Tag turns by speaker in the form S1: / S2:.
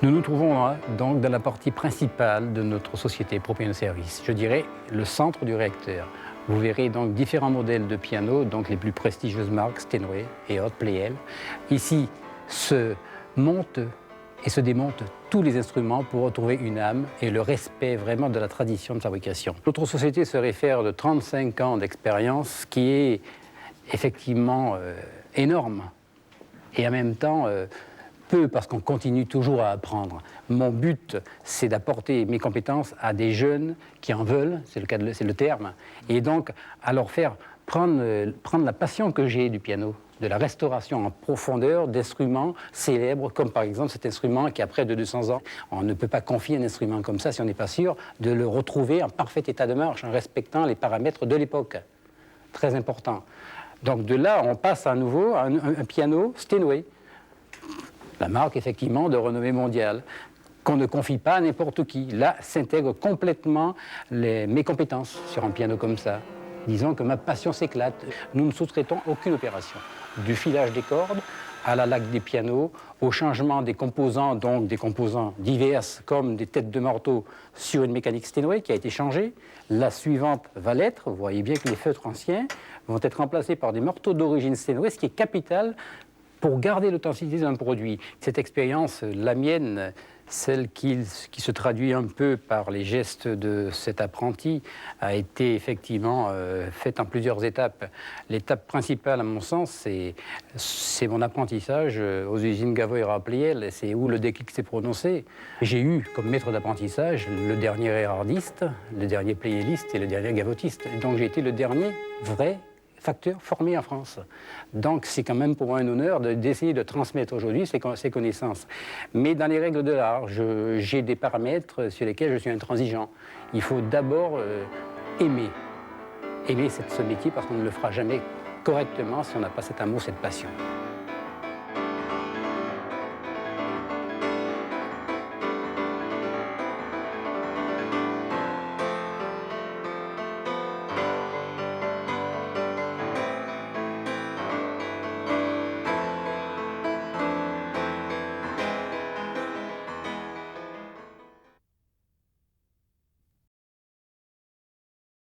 S1: Nous nous trouvons là, donc, dans la partie principale de notre société Propiano Service, je dirais le centre du réacteur. Vous verrez donc différents modèles de piano, donc les plus prestigieuses marques, Steinway et autres, Pleyel. Ici se montent et se démontent tous les instruments pour retrouver une âme et le respect vraiment de la tradition de fabrication. Notre société se réfère de 35 ans d'expérience, qui est effectivement énorme et en même temps peu, parce qu'on continue toujours à apprendre. Mon but, c'est d'apporter mes compétences à des jeunes qui en veulent, c'est le terme, et donc à leur faire prendre la passion que j'ai du piano, de la restauration en profondeur d'instruments célèbres, comme par exemple cet instrument qui a près de 200 ans. On ne peut pas confier un instrument comme ça si on n'est pas sûr de le retrouver en parfait état de marche, en respectant les paramètres de l'époque. Très important. Donc de là, on passe à nouveau à un piano Steinway. La marque, effectivement, de renommée mondiale, qu'on ne confie pas à n'importe qui. Là, s'intègrent complètement mes compétences sur un piano comme ça. Disons que ma passion s'éclate. Nous ne sous-traitons aucune opération. Du filage des cordes à la laque des pianos, au changement des composants, donc des composants divers, comme des têtes de marteau sur une mécanique Steinway qui a été changée. La suivante va l'être. Vous voyez bien que les feutres anciens vont être remplacés par des marteaux d'origine Steinway, ce qui est capital pour garder l'authenticité d'un produit. Cette expérience, la mienne, celle qui se traduit un peu par les gestes de cet apprenti, a été effectivement faite en plusieurs étapes. L'étape principale, à mon sens, c'est mon apprentissage aux usines Gavoira à Pleyel. C'est où le déclic s'est prononcé. J'ai eu comme maître d'apprentissage le dernier erhardiste, le dernier pleyeliste et le dernier gavotiste. Donc j'ai été le dernier vrai facteur formé en France. Donc c'est quand même pour moi un honneur d'essayer de transmettre aujourd'hui ces connaissances. Mais dans les règles de l'art, j'ai des paramètres sur lesquels je suis intransigeant. Il faut d'abord aimer ce métier, parce qu'on ne le fera jamais correctement si on n'a pas cet amour, cette passion.